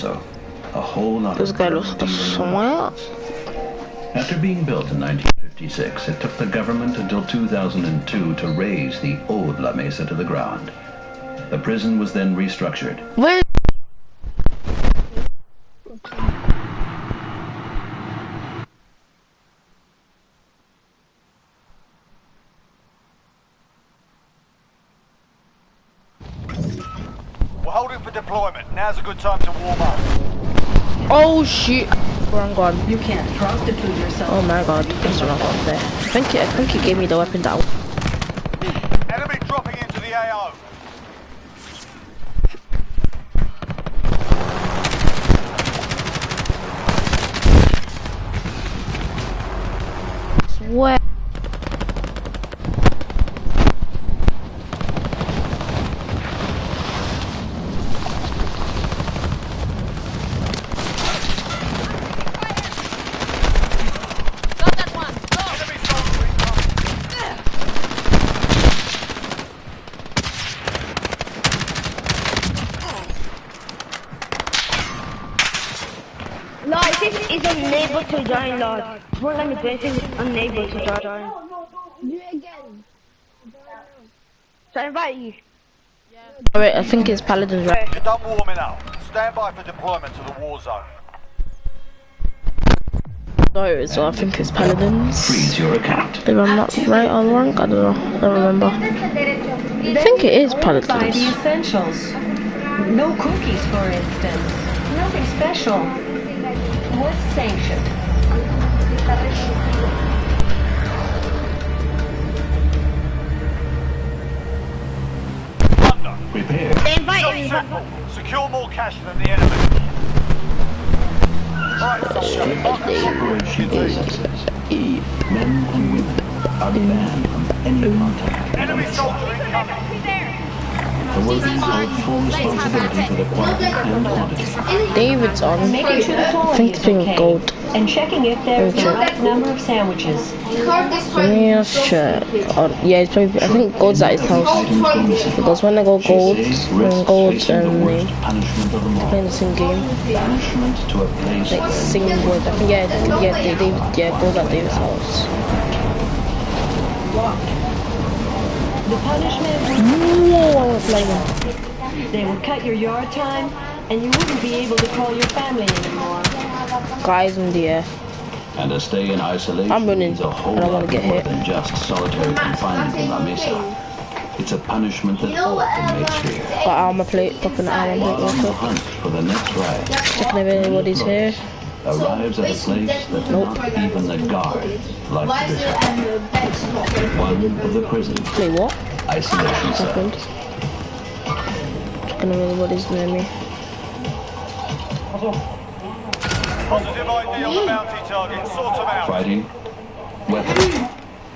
also. A whole lot This of guy looks somewhere. After being built in 1956, it took the government until 2002 to raze the old La Mesa to the ground. The prison was then restructured. Where? We're holding for deployment. Now's a good time to warm up. Oh shit! Wrong one. You can't prostitute yourself. Oh my god, that's the wrong one there. I think he gave me the weapon down. Enemy dropping into the AO. Swear. Is unable to join, Lord. Won't let me do anything. Unable to join. Do it again. Should I invite you? Alright, I think it's Paladin's right. You're done warming up. Stand by for deployment to the war zone. Sorry, so I think it's Paladin's. Freeze your account. If I'm not right or wrong, I don't know. I don't remember. I think it is Buy the Paladin's. essentials. No cookies, for instance. Nothing special. What's sanctioned? Thunder. Prepare. They invite me. Simple. Secure more cash than the enemy. Alright, Separation processes. Men and women are banned from any contact. enemy soldier incoming. The workers hold full responsibility for the quality and quantity. David's on. Making sure the I quality think is it's being okay. gold. And checking if there's the right number of sandwiches. Let me just check. Oh, yeah, it's probably, I think gold's at his house. Items go missing. Because when I go gold, Risks and gold facing the and worst punishment of them all. playing the same game. Banishment to a place Like singing word. I think gold's at David's house. The punishment Whoa, I was flying. they would cut your yard time, and you wouldn't be able to call your family anymore. Guys in the air. and to stay in isolation I'm running. means a whole I don't wanna lot get more hit. than just solitary confinement in La Mesa. It's a punishment that all inmates fear. Got armor plate, popping the armor While plate on real the quick. hunt for the next ride, Checking if anybody's here. arrives at a place that not even the guards like to visit. One of the prisons. Wait, what? Isolation Second. cells. Checking if anybody's near me. Positive ID on the bounty target. Sort them out. Fighting, weapons,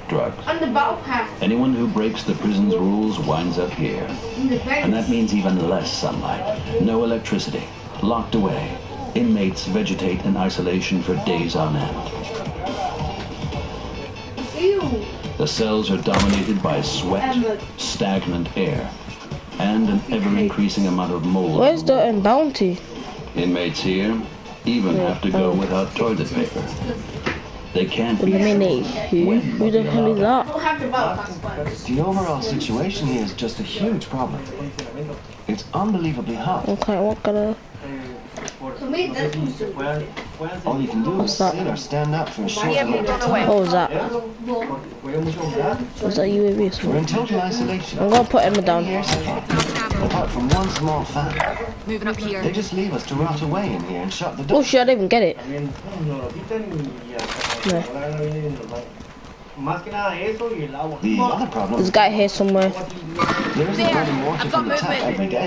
drugs. On the battle pass. Anyone who breaks the prison's rules winds up here. In the And that means even less sunlight, no electricity, locked away. Inmates vegetate in isolation for days on end. Ew. The cells are dominated by sweat, stagnant air, and an ever-increasing amount of mold. Where's the bounty? Inmates here even have to go without toilet paper. They can't be Eliminate who? Who the hell is that? We'll have the battle pass first. The overall situation here is just a huge problem. It's unbelievably hot. Okay, what gonna? To me, that's All you can do is that? sit or stand up for a short amount of time. What was that? Was that UAV or We're something? in total isolation. I'm gonna put Emma down. Apart from one small fan. Moving up here. They just leave us to rot away in here and shut the door. Oh shit, I didn't even get it. No. The other problem There's a guy here somewhere. there isn't running water I've got from the tap movement. every day.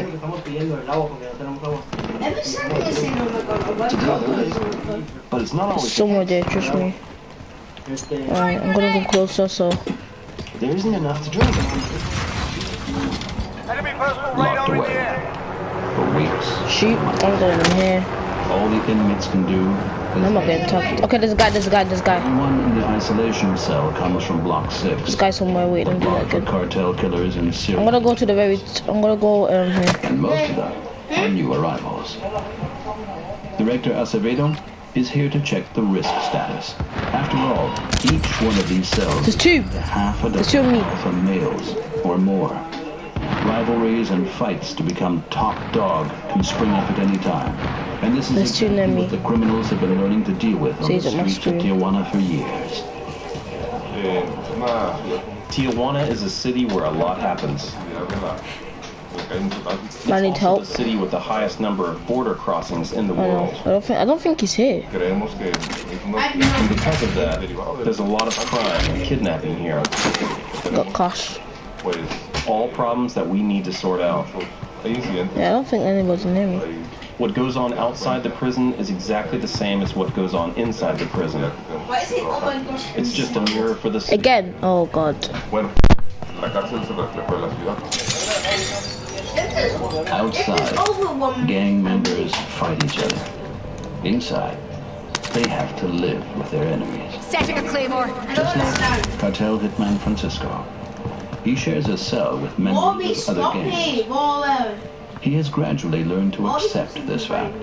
Every second is in the But it's not always Somewhere there, trust me. Alright, I'm gonna go closer so. there isn't enough to drink. Enemy personal locked radar in away. the air. For weeks, Shoot, I'm going in here. all the inmates can do I'm not getting tucked. Okay, there's a guy. Everyone in the isolation cell comes from Block 6. This guy somewhere waiting to do that The good. cartel killers in I'm Syria. gonna go to the very. I'm gonna go here. And most of them are new arrivals. Director Acevedo is here to check the risk status. After all, each one of these cells There's two. is half a There's two of dozen me. alpha males or more. Rivalries and fights to become top dog can spring up at any time. And this is There's two exactly near me. what the criminals have been learning to deal with on the Sees it on my streets of screen. Tijuana for years. Tijuana is a city where a lot happens. I need It's help. also the city with the highest number of border crossings in the I know. world. I don't think he's here. And because of that, there's a lot of crime and kidnapping here. Got cash. All problems that we need to sort out. Yeah, I don't think anybody's near me. What goes on outside the prison is exactly the same as what goes on inside the prison. What is it? Oh my gosh. It's just a mirror for the city. Again. Oh God. Outside, gang members fight each other. Inside, they have to live with their enemies. Setting a claymore. Just like cartel hitman Francisco. He shares a cell with members of other gangs. He has gradually learned to accept this fact.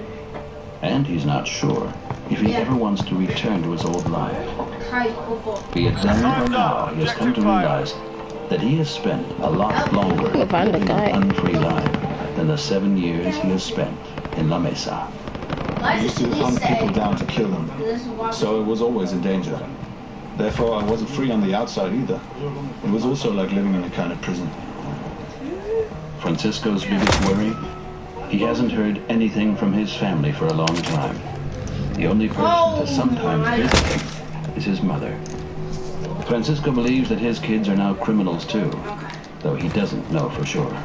And he's not sure if he ever wants to return to his old life. Be it then or now, he has come to realize that he has spent a lot longer You'll find a living guy. an unfree life than the 7 years he has spent in La Mesa. I used to hunt people down to kill them, so it was always in danger. Therefore, I wasn't free on the outside either. It was also like living in a kind of prison. Francisco's biggest worry? He hasn't heard anything from his family for a long time. The only person to sometimes visit him is his mother. Francisco believes that his kids are now criminals too, though he doesn't know for sure.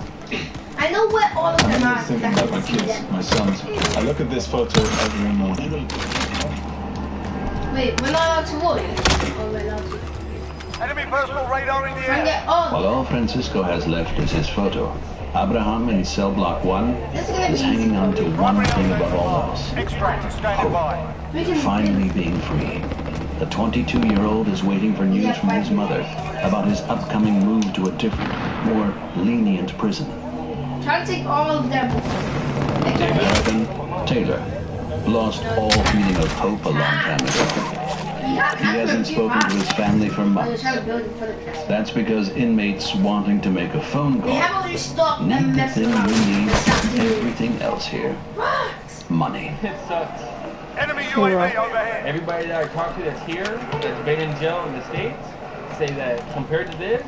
I know where all of them I'm are. always thinking about my kids, my sons. I look at this photo every morning. Wait, we're not allowed to look. Oh, we're allowed to. Enemy personal radar in the Try and air. get all. While all Francisco has left is his photo, Abraham in cell block 1 This is gonna be is hanging on to one thing above all else: Extract standing by. We can finally being free. The 22-year-old is waiting for news from his mother about his upcoming move to a different, more lenient prison. try to take all of them. The American, Taylor, lost all feeling of hope a long time ago. He hasn't spoken to his family for months. That's because inmates wanting to make a phone They call have already stopped need and the messed thing up. we need from everything else here: money. It sucks. Enemy UAV overhead. Everybody that I talk to that's here, that's been in jail in the States, say that compared to this,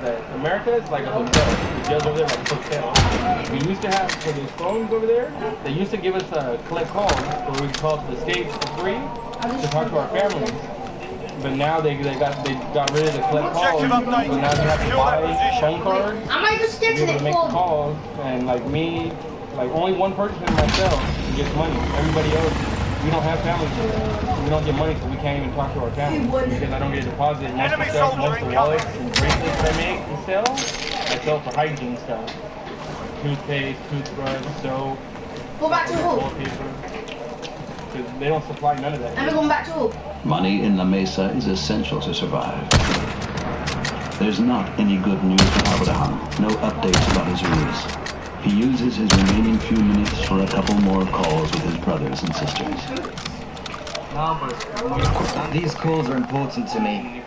that America is like a hotel. The jails over there like a hotel. We used to have, for those phones over there, they used to give us collect calls where we call to the States for free to talk to our families. But now they got rid of the collect calls, so now you have to buy phone cards I might just to get be to able the to make the calls. And like me, like only one person in my cell gets money. Everybody else, we don't have families here. We don't get money, so we can't even talk to our families because I don't get a deposit. Most of the stuff, most of the wallets and bracelets I make and sell, I sell for hygiene stuff. Toothpaste, toothbrush, soap, Go back to who? wallpaper. Because they don't supply none of that. I'm going back to who? Money in La Mesa is essential to survive. There's not any good news for Abraham. No updates about his release. He uses his remaining few minutes for a couple more calls with his brothers and sisters. These calls are important to me.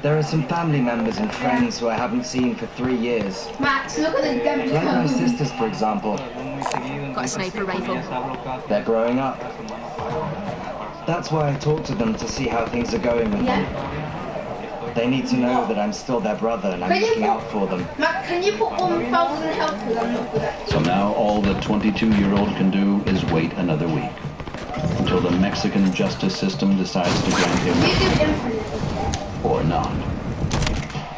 There are some family members and friends who I haven't seen for 3 years. Max, look at the damage. Like my sisters, for example. Got a sniper rifle. They're growing up. That's why I talk to them to see how things are going with them. They need to know that I'm still their brother and I'm looking out for them. Max, can you put 1,000 health? Because I'm not good at it. So now all the 22-year-old can do is wait another week until the Mexican justice system decides to grant him You do infinite. or not.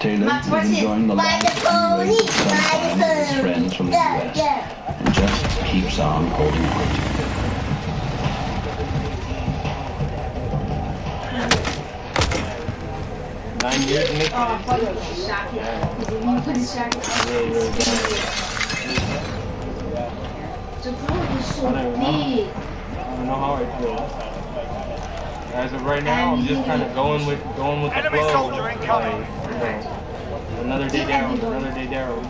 Taylor Max, is what's it? enjoying the By the last few days of sunshine with his friends from the U.S. and just keeps on holding out. Years in it. Oh, I thought you were shocking. You put it shocking. The road is so big. I don't know how I feel. As of right now, I'm just kind of going with the Enemy flow. soldier incoming. Like, another day down, another day down.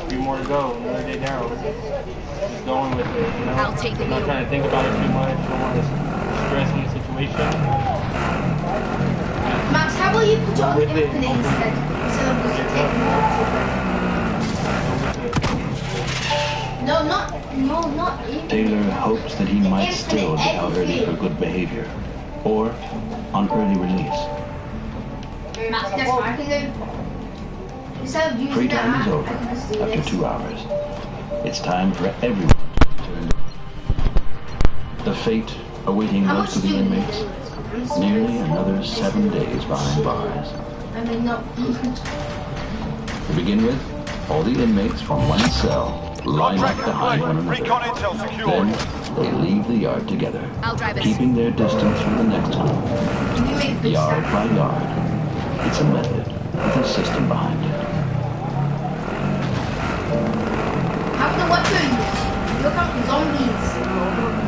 Three more to go. Another day down. Just going with it, you know? I'll take the Not wheel. trying to think about it too much. Don't want to stress in the situation. Max, how about you put it on infinite instead? Instead of just taking it. No, not infinite. Taylor hopes that he might still be out early for good behavior, or on early release. Max, that's what I can do. Instead of using Free time that, is I over can just do after this. 2 hours. It's time for everyone to return. The fate awaiting How most much of do the you inmates. need? Nearly another 7 days behind bars. I mean, no. To begin with, all the inmates from one cell line up Contract behind one complete. another. Recon intel secured. Then they leave the yard together, I'll drive it. keeping their distance from the next group, We make good yard stuff. by yard. It's a method with a system behind it. How are the weapons? Look out for zombies.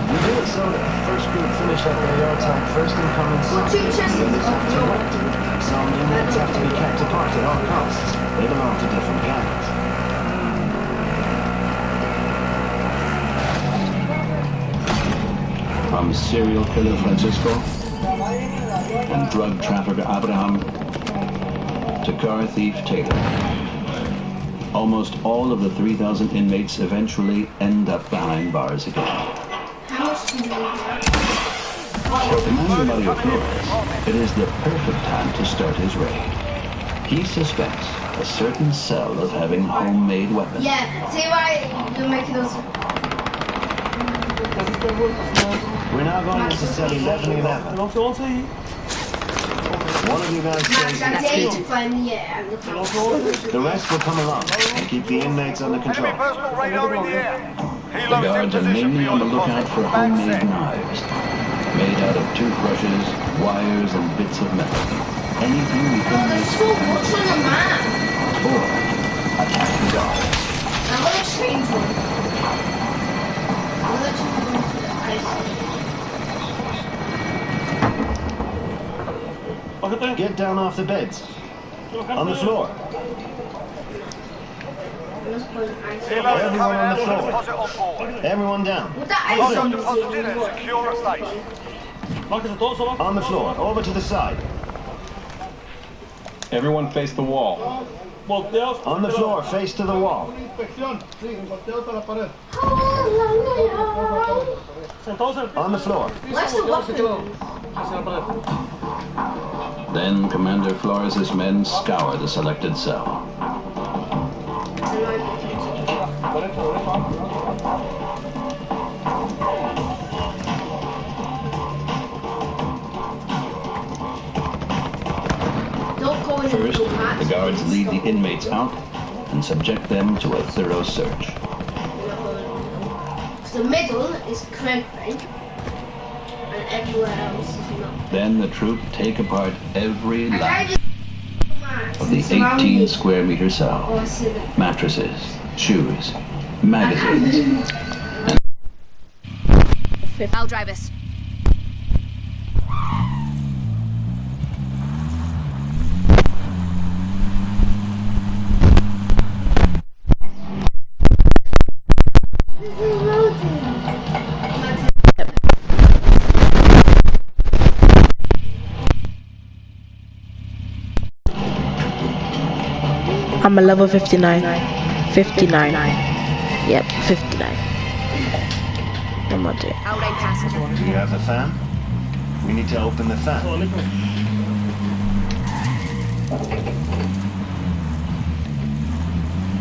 We do it so that the first group finish at their yard time first and come Well, inside. 2 chests The others have to of wait. Some inmates have to be kept apart at all costs. They belong to different gangs. From serial killer Francisco and drug trafficker Abraham to car thief Taylor. Almost all of the 3,000 inmates eventually end up behind bars again. How much do you need? For Commander Mario Flores, it is the perfect time to start his raid. He suspects a certain cell of having homemade weapons. Yeah, see why you're making those. We're now going into cell 1111. One of you guys Max, stays I in dare you the to find me. Yeah, I'm looking. The rest will come along and keep the inmates under Enemy control. personal radar in the air. The Helo's in guards are position mainly on beyond the the lookout deposit. for Back homemade set. knives, made out of toothbrushes, wires, and bits of metal. Anything the Oh, there's inmates so much on the map. or attack the guards. I'm gonna change one. I'm gonna change one to the ice. Get down off the beds. On the floor. Let's put an ice. Helo's Everyone coming on out the with a floor. deposit on board. Everyone down. With that ice Cargo on deposit in and secure at station. On the floor. Over to the side. Everyone face the wall. On the floor. Face to the wall. On the floor. Where's the weapon? Then Commander Flores' men scour the selected cell. Don't go in First, the blue the guards lead the inmates out and subject them to a thorough search. The middle is Craig Bank, and everywhere else is not. Then the troop take apart every I lap just of the 18 square meter cell. Mattresses, shoes, magazines, I'll drive us. I'm a level 59. 59. Yep, 59. I'm not doing. Outright passenger. Do you have the fan? We need to open the fan.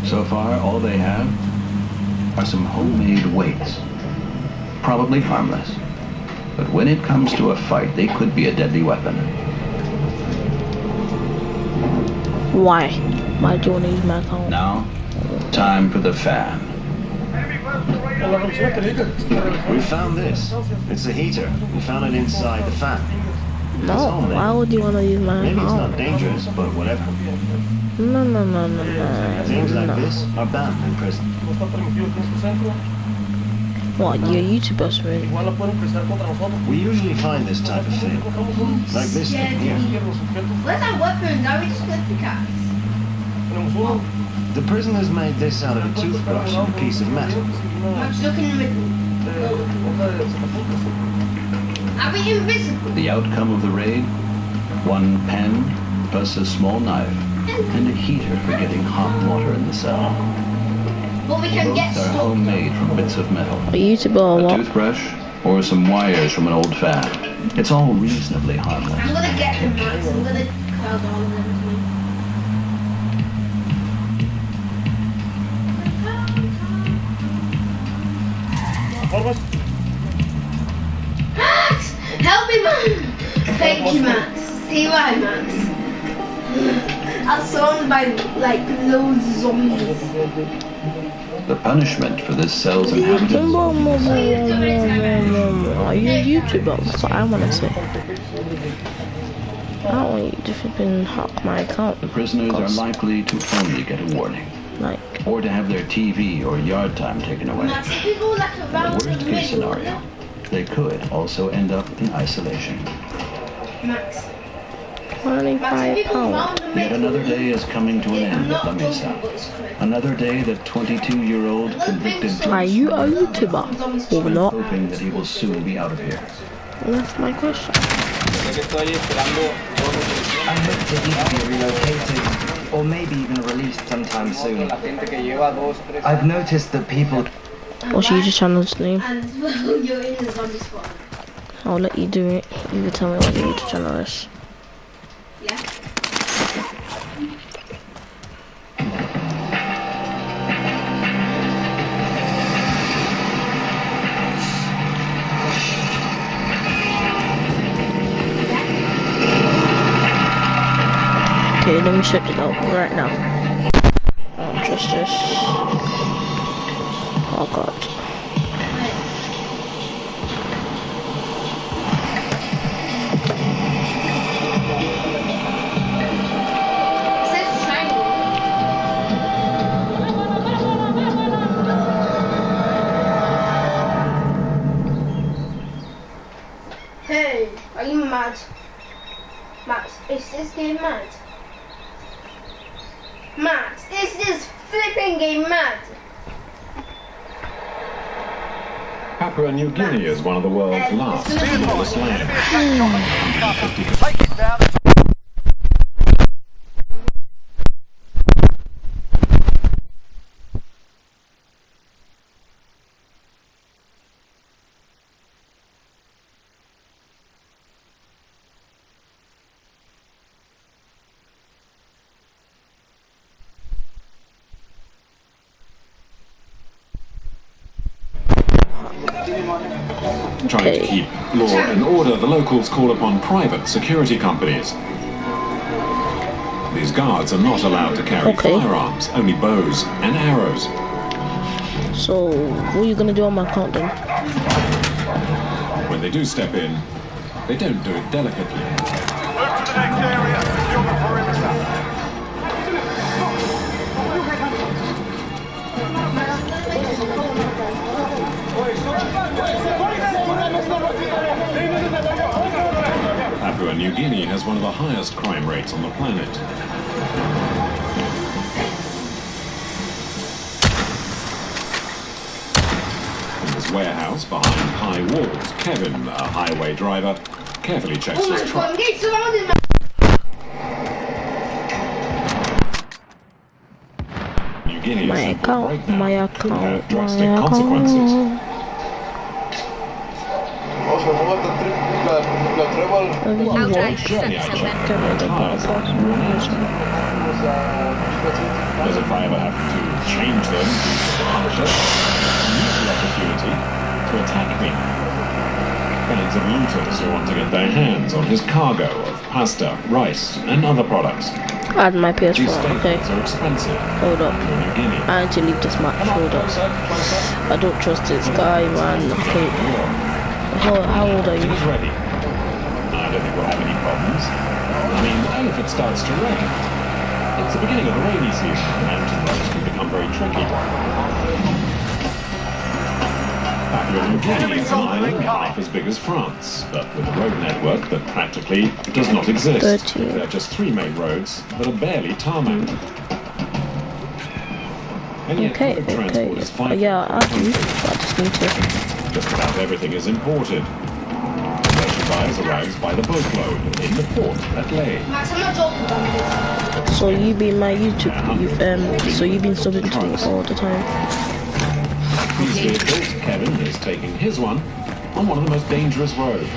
So far, all they have are some homemade weights. Probably harmless. But when it comes to a fight, they could be a deadly weapon. Why? Why do you want to use my account? Now, time for the fan. We found this. It's a heater. We found it inside the fan. No, why would you want to use my Maybe it's account? not dangerous, but whatever. No. Things like this are banned in prison. What, you're a YouTuber, right? We usually find this type of thing. Like this thing here. Where's that weapon? Now we just get the cats. The prisoners made this out of a toothbrush and a piece of metal. Max, look in the middle. Are we invisible? The outcome of the raid? One pen, plus a small knife, and a heater for getting hot water in the cell. But we can get Both are stuck. homemade from bits of metal. A YouTuber or A what? toothbrush, or some wires from an old fan. It's all reasonably harmless. I'm gonna get him, Max. I'm gonna crowd all of them to me. Max! Help me, Max! Thank you, Max. See why, Max? I'm surrounded by, like, loads of zombies. The punishment for this cell's inhabitants. Are you a YouTuber? That's what I want to say. I don't want you to flipping hack my account. The prisoners are likely to only get a warning. Like, or to have their TV or yard time taken away. Max, if we go like In around the worst the case middle, scenario, they could also end up in isolation. Max. £25. Yet another day is coming to an end at La Mesa. Another day that 22-year-old convicted Are you a YouTuber or not? hoping that he will soon be out of here. That's my question. I hope to either be relocated or maybe even released sometime soon. I've noticed that people... What's your YouTube channel's name? And you're in the zombie spot. I'll let you do it. You can tell me what your YouTube channel is. Yeah. Okay, let me check it out right now. I don't trust this. Oh god. Hey, are you mad? Max, is this game mad? Max, is this flipping game mad? Papua New Guinea is one of the world's last smallest lands. Take it down. Trying to keep law and order, the locals call upon private security companies. These guards are not allowed to carry firearms, only bows and arrows. So, what are you gonna do on my account then? When they do step in, they don't do it delicately. Move to the next area. Secure the perimeter. Papua New Guinea has one of the highest crime rates on the planet. In this warehouse behind high walls, Kevin, a highway driver, carefully checks his truck. New Guinea My account, my account, drastic consequences. As if I ever have to change them, use the opportunity to attack me. Bands of looters who want to get their hands on his cargo of pasta, rice, and other products. Add my PS4, These okay. staples are expensive. Hold up. I need to leave this match. Hold up. I don't trust this guy, man. Okay. How old are you? He's ready. I don't think we'll have any problems. I mean, only if it starts to rain. It's the beginning of the rainy season, and roads can become very tricky. Papua New Guinea is an island half as big as France, but with a road network that practically does not exist. There are just 3 main roads that are barely tarmacked. And yet Okay, food transport is vital. yeah, I do, but I just need to. Just about everything is imported. Merchandise arrives by the boatload in the port at Leh. So you been my YouTube, so you've been subbing to me all the time. These vehicles, Kevin is taking his one on one of the most dangerous roads.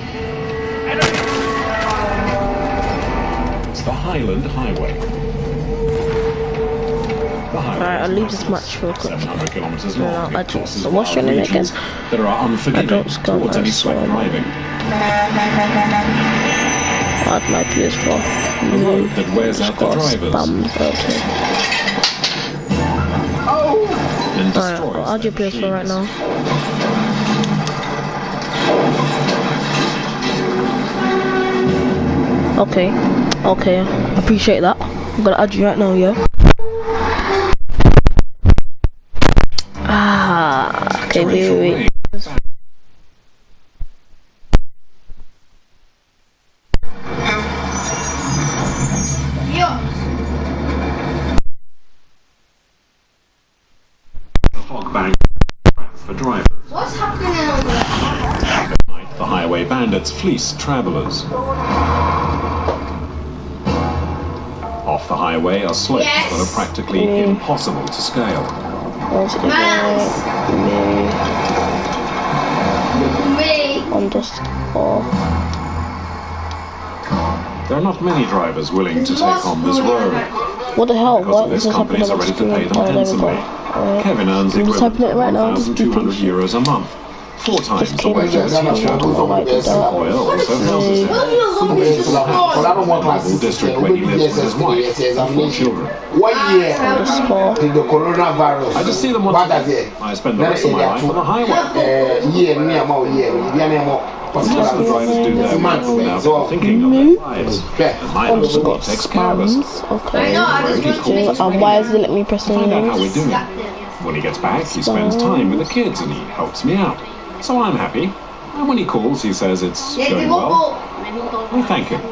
It's the Highland Highway. Alright, I'll leave this match real quick. 700 kilometers long. So what's your name again? That are unforgiving towards any sweat driving. Add my PS4. A road that wears out the drivers. And destroys. I'll add your PS4 right now. Okay, appreciate that. I'm gonna add you right now, yeah. Okay, wait. For drivers. What's happening on the The highway bandits fleece travelers. Off the highway are slopes that are practically impossible to scale. There are not many drivers willing to take on this road. What the hell? Because of this, companies are ready to pay them handsomely. Kevin earns the equivalent of €1,200 a month. 4 times the wages his employer also houses him. Local district where he lives with his wife and 4 children. I just see them once a day. I spend the rest of my life on the highway. Most of the drivers do their work without thinking of their lives. And my husband takes care of us. Okay. And why is it let me press on find out how we're doing. When he gets back, he spends time with the kids and he helps me out. So I'm happy. And when he calls, he says it's going well. I thank him.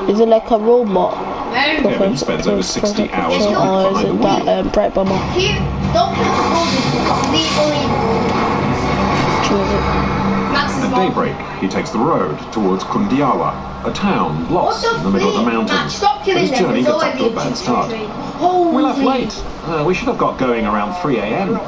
Is it like a robot? Kevin spends over 60 hours a week behind the wheel. That bright bomber? At daybreak, he takes the road towards Kundiawa, a town lost in the middle of the mountains. But his journey gets off to a bad start. We left late. We should have got going around 3 a.m.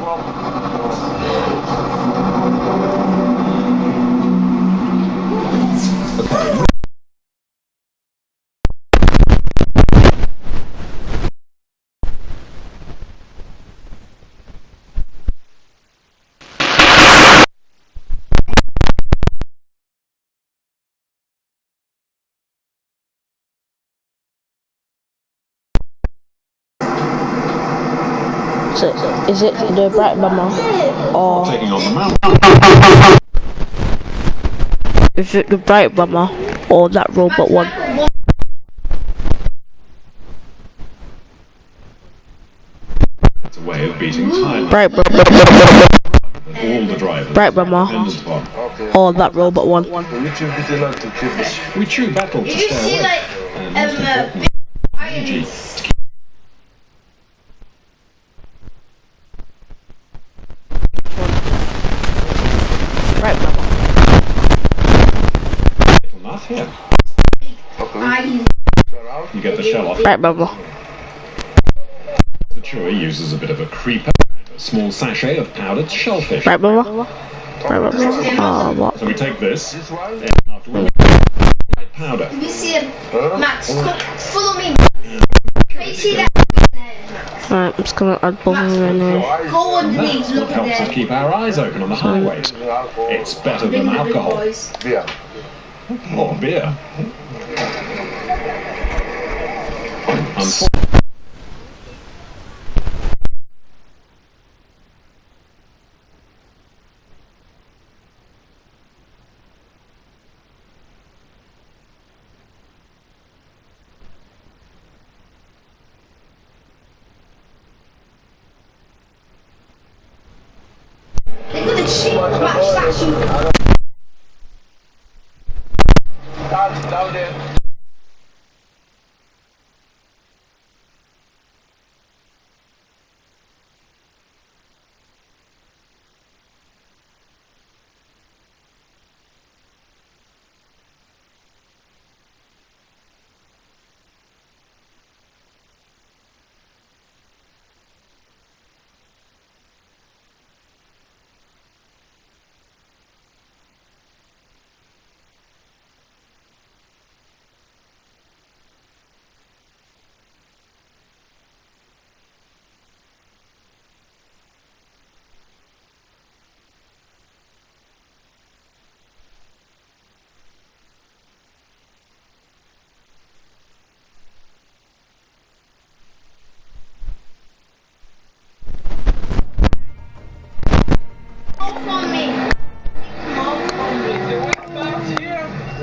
So, is it the bright bomber or taking on the mountain? Is it the bright bomber or that robot one? It's a way of beating time. Bright bomber. All the drivers. Bright bomber or that robot one? We chew battle to stay awake. Energy. Bright bomber. Enough here. You get the shell off. Bright bomber. The chewer uses a bit of a creeper, a small sachet of powdered shellfish. Bright bomber. Bright bomber. What? So we take this, and afterwards, powder. You see him, Max. Follow me. Can you see that? Alright, I'm just gonna add both of them anyway. Go on me. That's what helps us keep our eyes open on the highway. It's better than alcohol. Or beer. They're gonna shoot Max statue.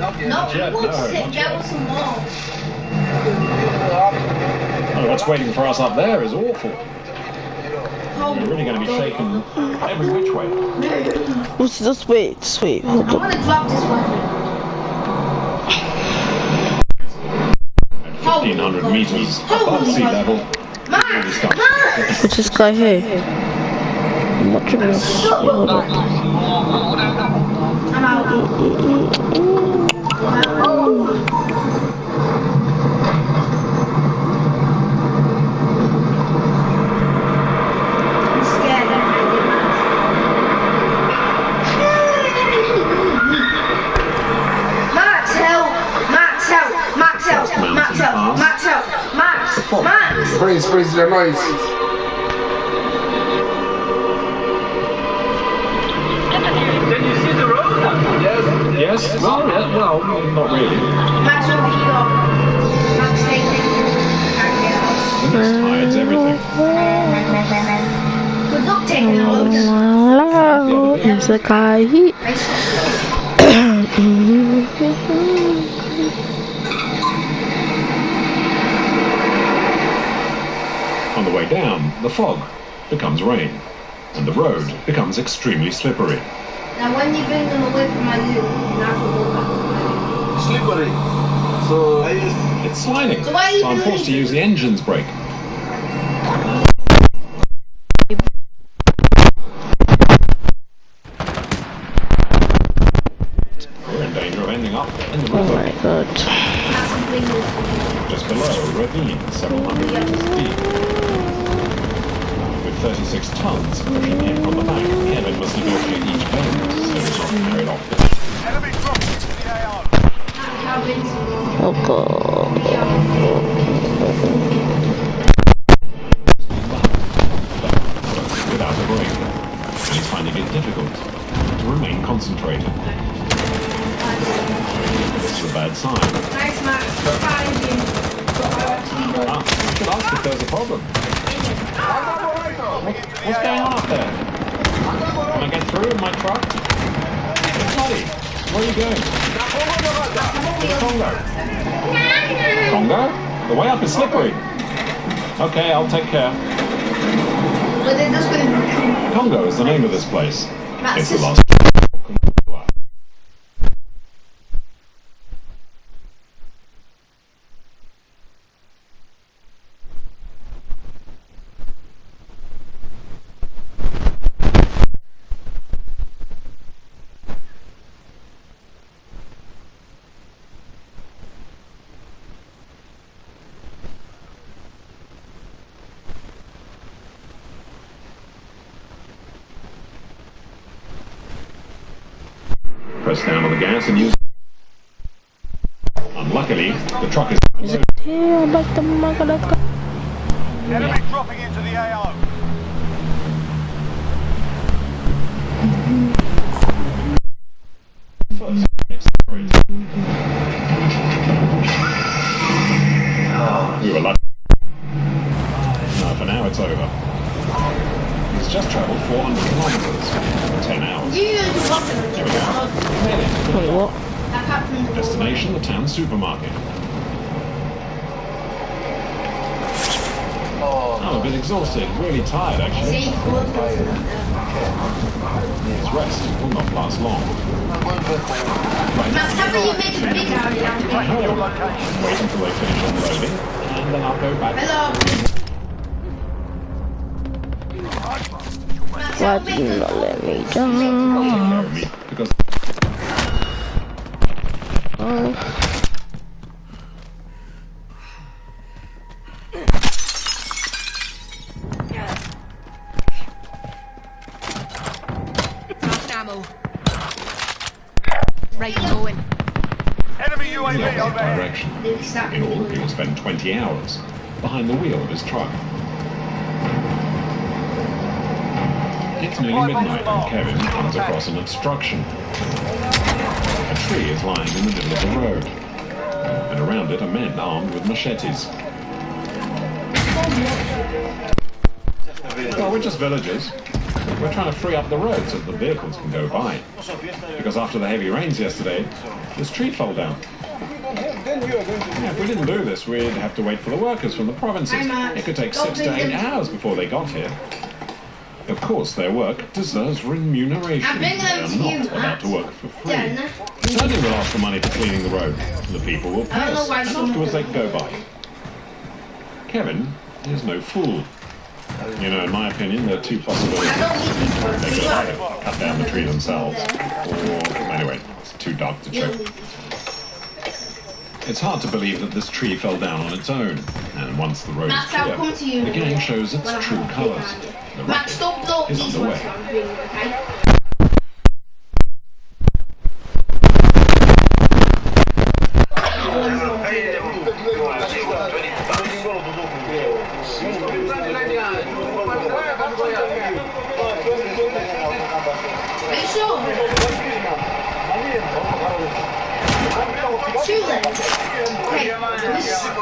Oh, what's waiting for us up there is awful. We're really going to be shaken every which way. Just wait, hold on. I'm gonna drop this weapon. At 1,500 meters above sea level. What's this guy here? I'm not tripping off. Hold on. I'm out. I'm scared. Max, help! Max, help! Max, help! Max, help! Max, help! Max! Max! Freeze their noise. Can you see the road? Yes? Well, not really. Max, over here. Max, stay there. The mist hides everything. Good luck taking the road. Here's the guy. On the way down, the fog becomes rain, and the road becomes extremely slippery. Now when you bring them away from my loot, now we'll go back. Slippery. So It's sliding, So why are you I'm forced to use the engine's brake. We're in danger of ending up in the river. Oh my god. Just below, a ravine several hundred meters deep. With 36 tons pushing in from the back, Kevin must negotiate each bend so he's not carried off. Enemy dropping into the AO. Oh god. Without a break, and he's finding it difficult to remain concentrated. This is a bad sign. Nice, Max. Behind you. I should ask if there's a problem. What's going on up there? Can I get through in my truck? Buddy, where are you going? Congo. Congo? The way up is slippery. Okay, I'll take care. Congo is the name of this place. It's the last. Press down on the gas and use. Unluckily, the truck is. Enemy dropping into the AO. We were lucky. No, for now it's over. He's just travelled 400 kilometres in 10 hours. Here we go. Wait, what? Destination, the town supermarket. I'm a bit exhausted, really tired actually. His rest will not last long. Right now, wait until they finish unloading, and then I'll go back. Why did you not let me jump? Because Ammo. Right, going. Enemy in the UAV opposite overhead. direction. In all, he will spend 20 hours behind the wheel of his truck. It's nearly midnight and Kevin comes across an obstruction. A tree is lying in the middle of the road, and around it are men armed with machetes. Well, we're just villagers. We're trying to free up the road so that the vehicles can go by. Because after the heavy rains yesterday, this tree fell down. Yeah, if we didn't do this, we'd have to wait for the workers from the provinces. It could take 6 to 8 hours before they got here. Of course, their work deserves remuneration. They are not allowed to work for free. Certainly we'll ask for money for cleaning the road. The people will pay us, and afterwards they can go by. Kevin is no fool. You know, in my opinion, there are two possibilities. They could either cut down the tree themselves, or anyway, it's too dark to check. It's hard to believe that this tree fell down on its own, and once the road is clear, the gang shows its true colours. The racket is underway.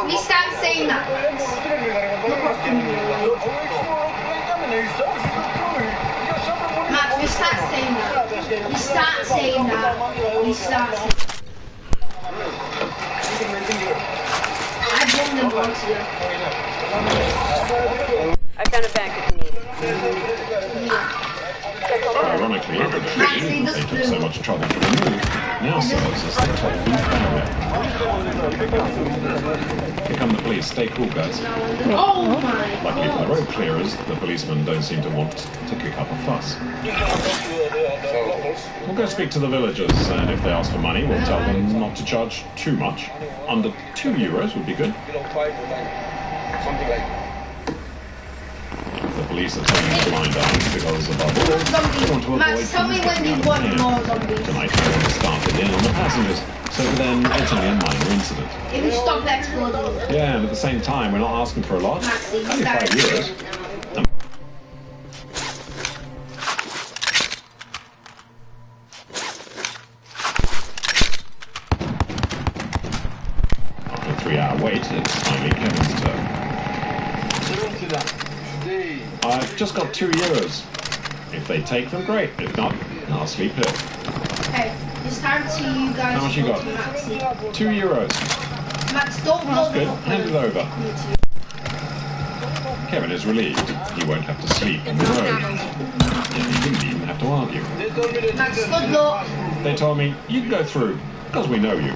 We start saying that. Max, we start saying that. We start saying that. We start saying that. I bring the ball to you. I found a bank if you need it. Ironically, the tree they took so much trouble to remove now serves as the top loop barrier. Here come the police. Stay cool, guys. Oh my! Luckily for the road clearers, the policemen don't seem to want to kick up a fuss. We'll go speak to the villagers, and if they ask for money, we'll tell them not to charge too much. Under €2 would be good. The police are turning a blind eye because above all, they want to avoid Max, tell me when you want more zombies. Tonight, they started in on the passengers, so for them, it's only a minor incident. If you stop the exploding. Yeah, and at the same time, we're not asking for a lot. Only €5. After a 3-hour wait, it's finally Kevin's turn. I've just got €2. If they take them, great. If not, I'll sleep here. Okay, it's time to you guys. How much you got? €2. Max, don't That's good. Hand it over. Kevin is relieved. He won't have to sleep on the road. He didn't even have to argue. Max, good luck. They told me, you can go through, because we know you.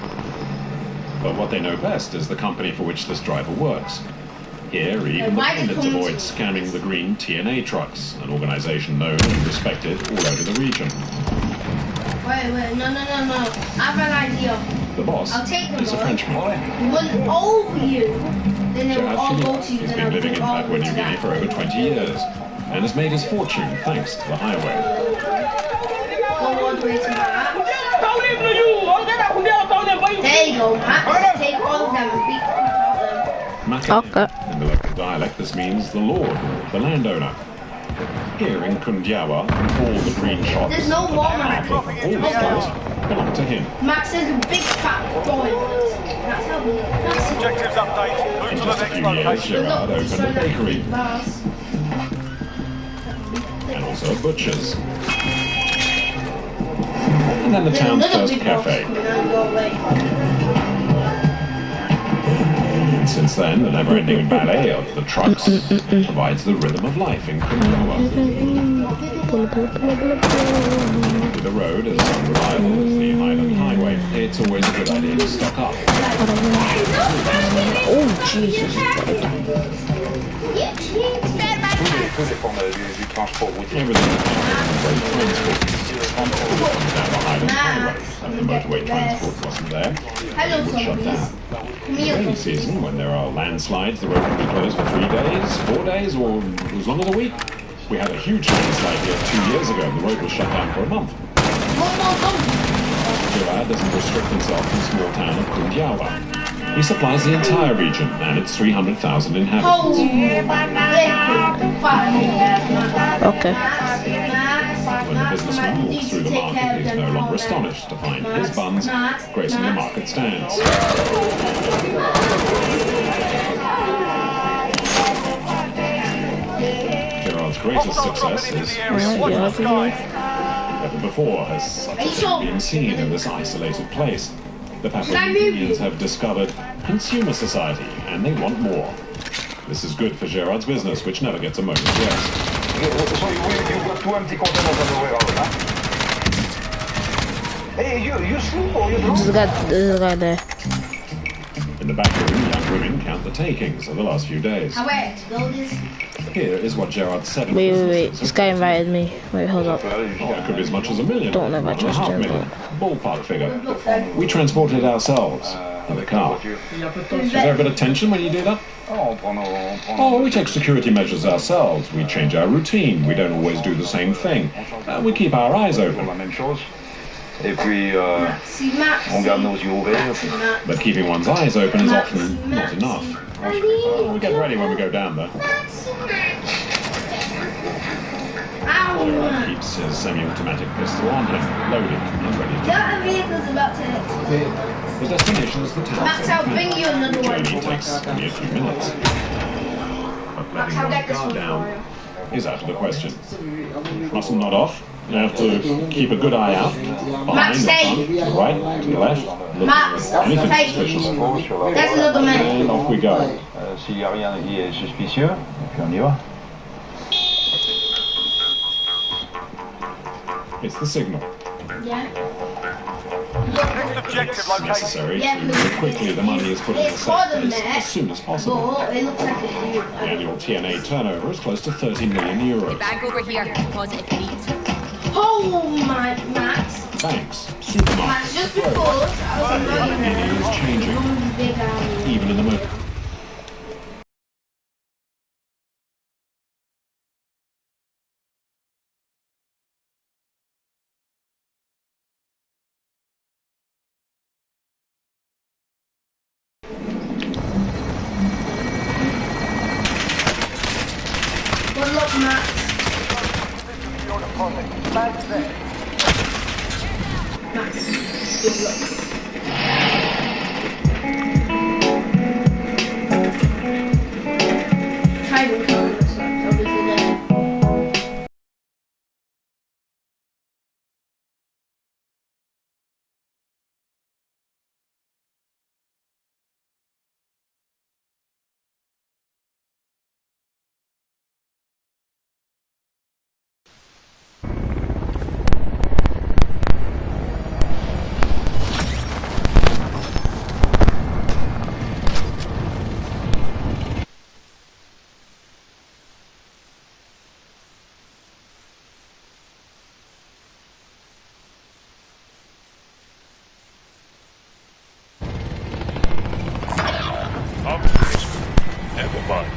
But what they know best is the company for which this driver works. Here, even the bandits avoid scamming the green TNA trucks, an organisation known and respected all over the region. Wait, no. I have an idea. The boss is a Frenchman. When all of you, then they will all go to you. He's been living in Papua New Guinea for over 20 years, and has made his fortune thanks to the highway. Go all the way to Max. There you go, Max. Take all of them and beat them. Okay. In the local dialect, this means the lord, the landowner. Here in Kundiawa, all the green shops, there's no more Max. All the stores belong to him. Max is a big fat boy. That's how we. Objectives update. Move to the next years, Gerard opened a bakery. And also a butcher's. And then the town's first cafe. And since then, the never-ending ballet of the trucks provides the rhythm of life in Kundiawa. With the road as unreliable as the Highland Highway, it's always a good idea to stock up. Oh, Jesus. Everything comes down the Highland Highway. If the motorway transport wasn't there, it would shut down. In the rainy season, when there are landslides, the road can be closed for 3 days, 4 days, or as long as a week. We had a huge landslide here 2 years ago, and the road was shut down for a month. Gerard doesn't restrict himself to the small town of Kundiawa. He supplies the entire region and its 300,000 inhabitants. Okay. When the businessman walks through the market, he's no longer astonished to find his buns gracing the market stands. Gerard's greatest success is never before has such a thing been seen in this isolated place. The Papouasians have discovered consumer society, and they want more. This is good for Gerard's business, which never gets a moment's rest. So you got 20 containers on the way out, huh? Hey, you sleep or you don't? There's a guy there. In the back room, young women count the takings of the last few days. Here is what Gerard said. Wait. This guy invited me. Wait, hold up. Oh, it could be as much as $1 million. Don't know if I trust him. Ballpark figure. We transported it ourselves in the car. Is there a bit of tension when you do that? Oh, we take security measures ourselves. We change our routine. We don't always do the same thing. We keep our eyes open. Et puis, on garde nos yeux ouverts. But keeping one's eyes open is often not enough. We get ready when we go down there. Gerard keeps his semi-automatic pistol on him, loaded and ready to go. The destination is the town. Max, I'll bring you another one. The journey takes only a few minutes. But letting one's guard down is out of the question. Mustn't nod off. You have to keep a good eye out. Behind, the front, to the right, to the left. Max, Anything suspicious. There's another man. And off we go. S'il n'y a rien qui est suspicieux, puis on y va. It's the signal. Yeah. Objective It's necessary to move quickly. The money is put in the safe place as soon as possible. It looks like The annual TNA turnover is close to 30 million euros. Back over here. Positive leads. Oh my, Max. Banks, supermarkets, Max, just because I was annoying it is changing, even in the moment. Good luck, Max. Max, good luck. Hiding colors, obviously there. Never mind.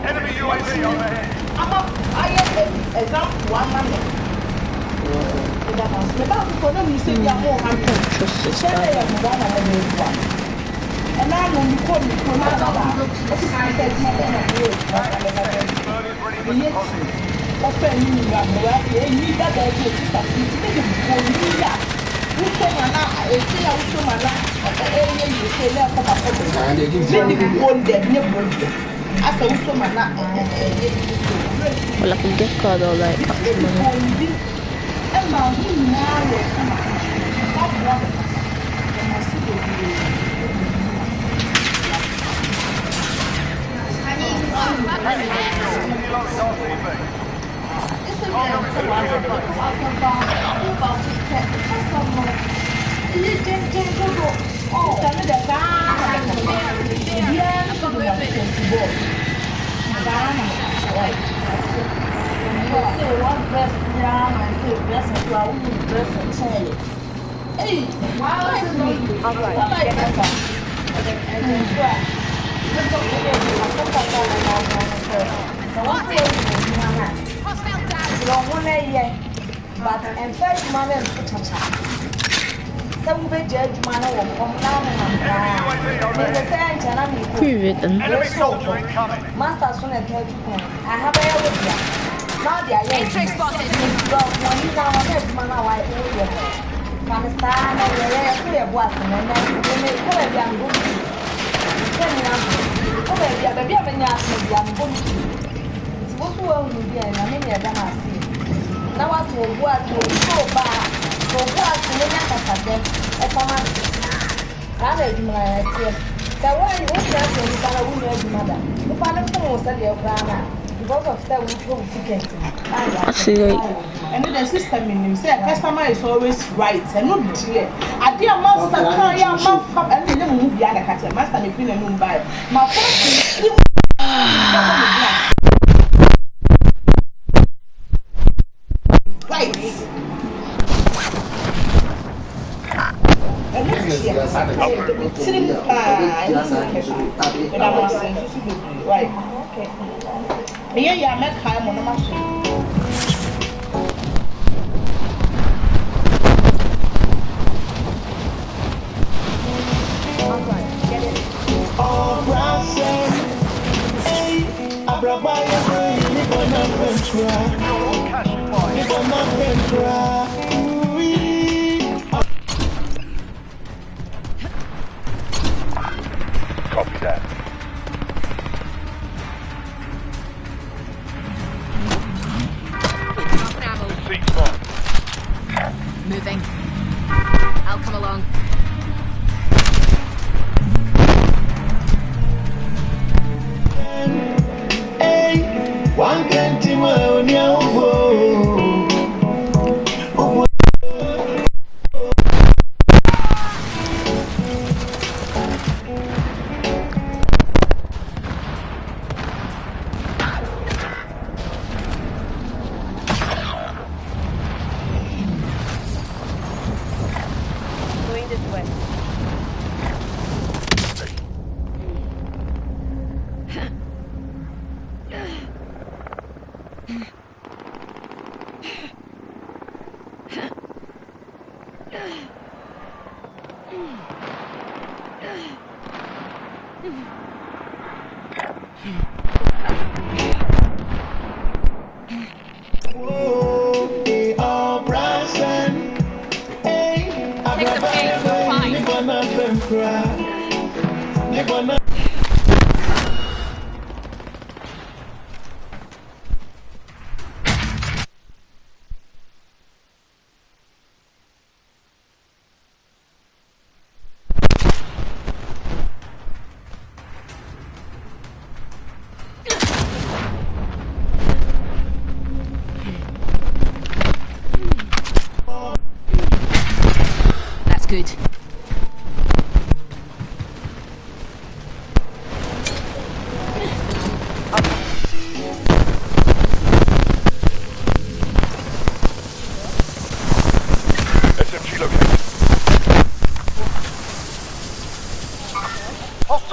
Enemy UAV overhead. Or like a gift card or like extra money. Pre-written. Enemy soldier incoming. Entry spotted. I see like and the system in him say customer is always right and not clear. I dear master can ya mouth up and then move the other cat master the queen and buy. My first right. Right. Okay. Yeah, I met him on the machine. Copy that. Moving. I'll come along. One can't on your Going this way. That's good.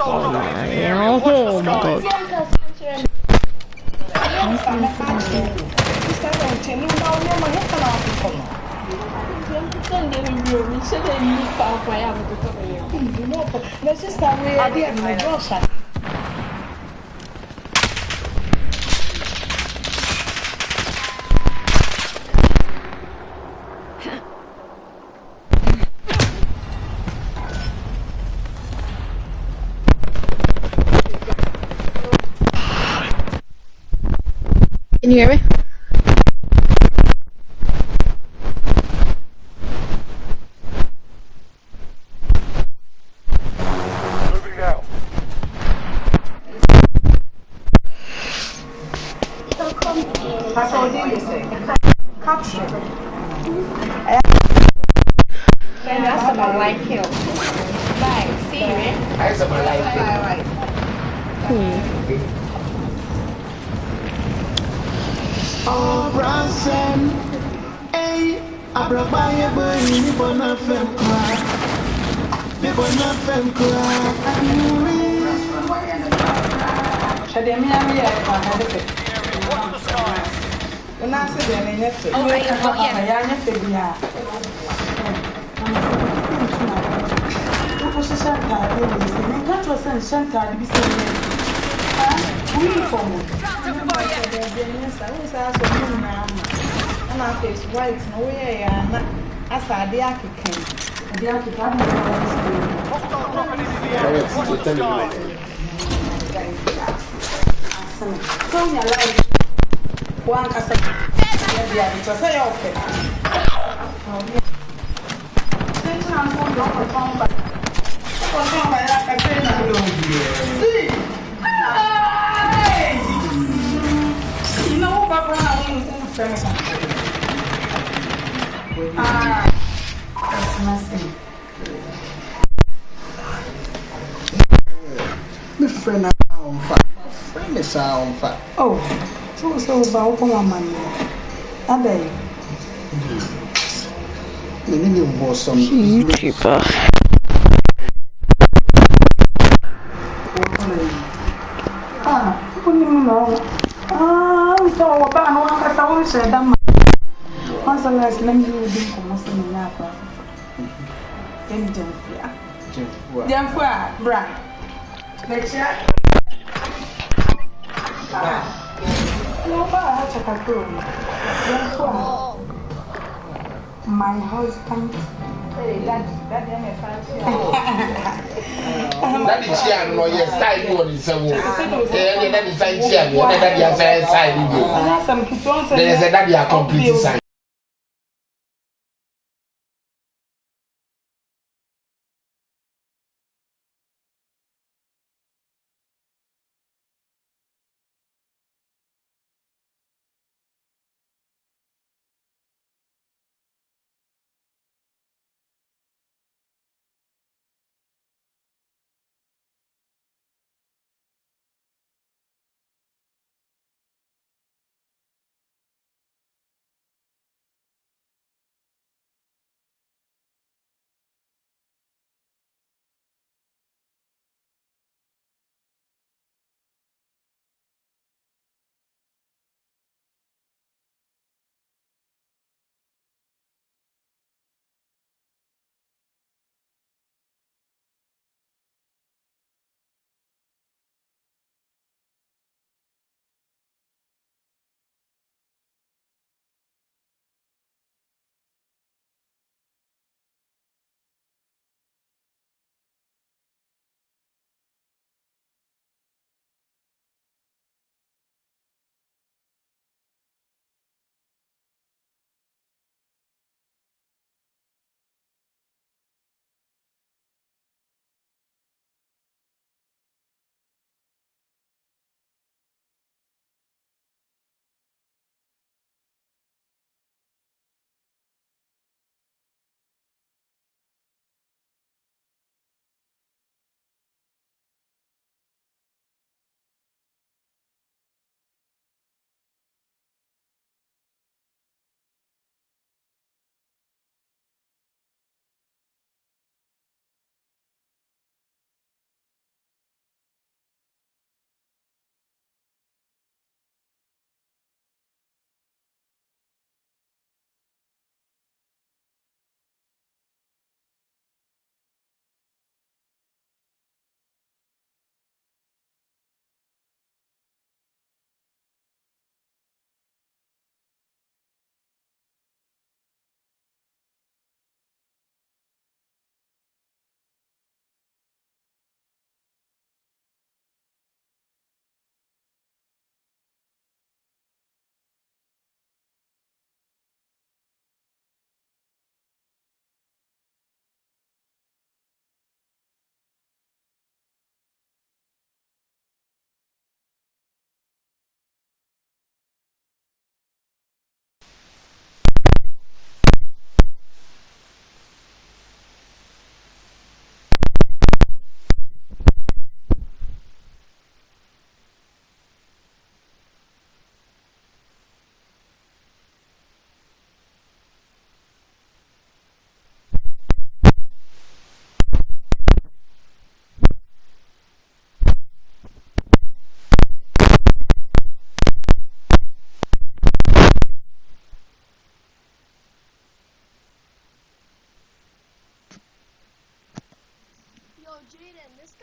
assault operative here. Oh Watch the my god. skies. Can you hear me? Moving now. That's about like him. Bye. See you, man. That's about like him. Oh, Branson, hey, Abrabaya boy, me bona fem cry, me bona fem cry. My friend, friend is on fire. Oh, so about one man. Abe. Me need to boss some YouTuber. So what I want to tell you said that once the last name you didn't come to me now. Jemfua, bra. Let's my husband. That is here, no, yes, side one is a woman. That is side here, that is side. There is a that complete side.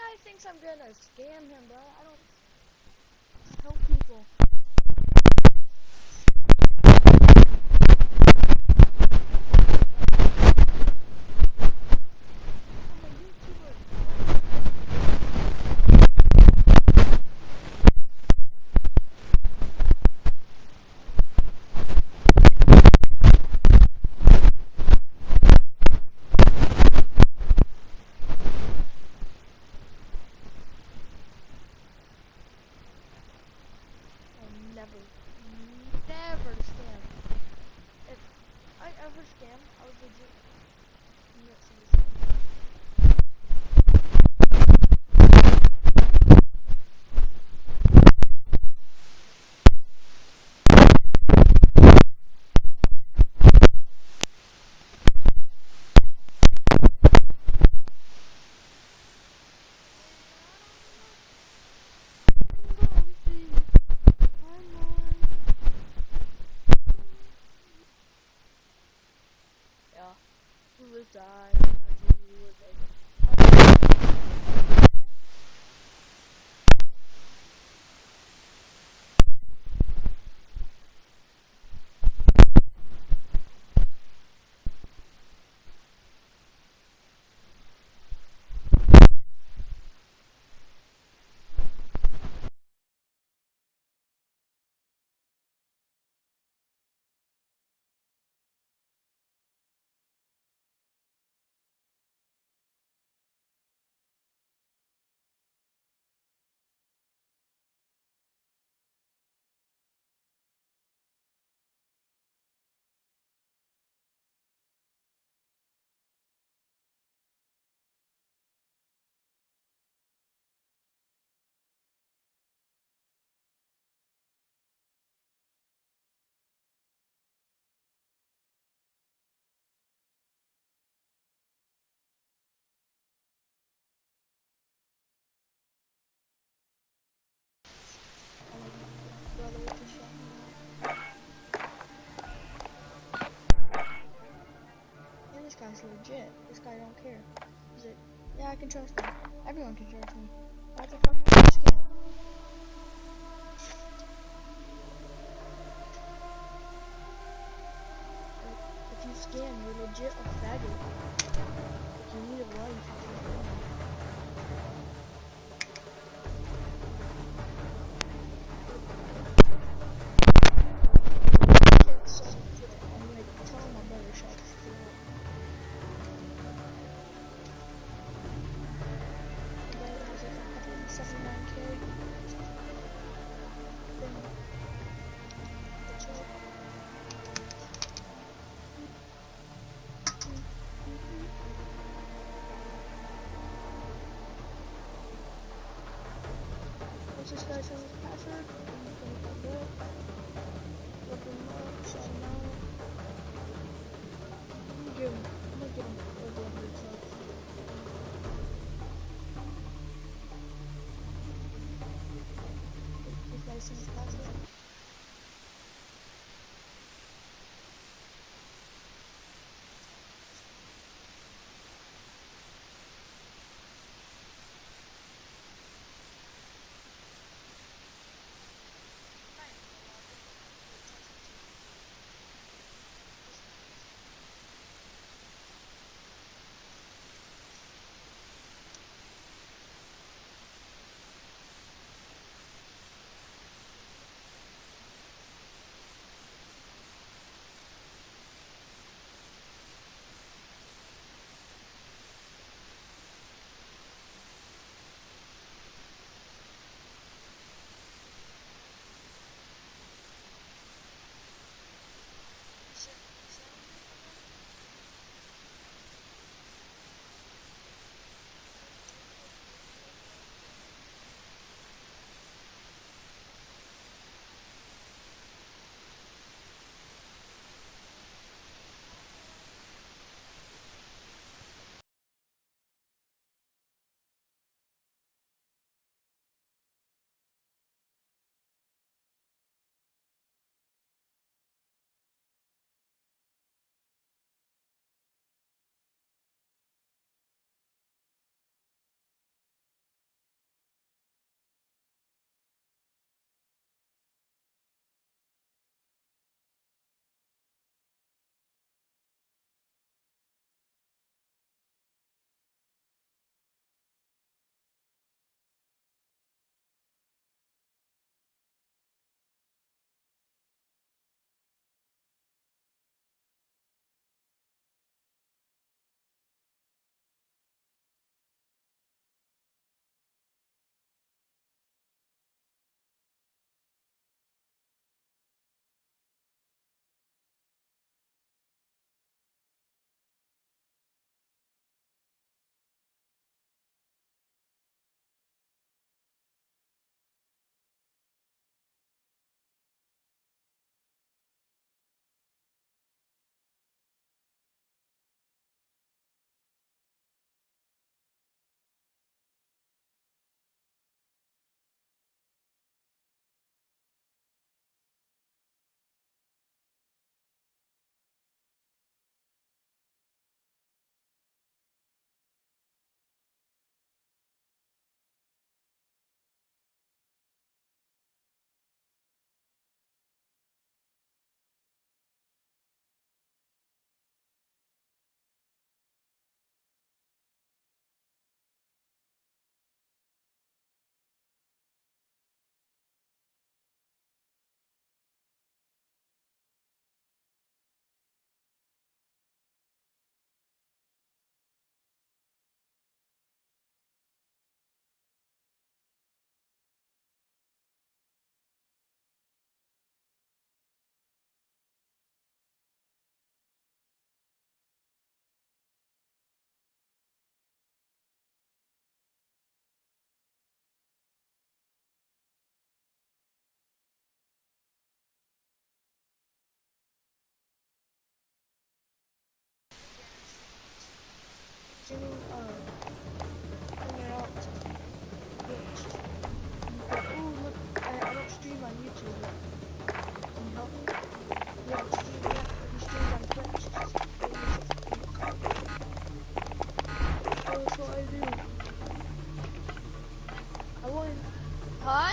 guy thinks I'm gonna scam him, bro. I don't help people. Never scam. If I ever scam, I would legit commit suicide. Yeah, who was dying? Who was Yeah, this guy's legit. This guy don't care. He's like, yeah, I can trust him. Everyone can trust me. What the fuck is this scam? Like, if you scam, you're legit a faggot. Like, you need a life if you scam. What's this guy's password? Look him up, shout him out. I'm gonna get him. Over 100 subs. This guy's his password. Hi.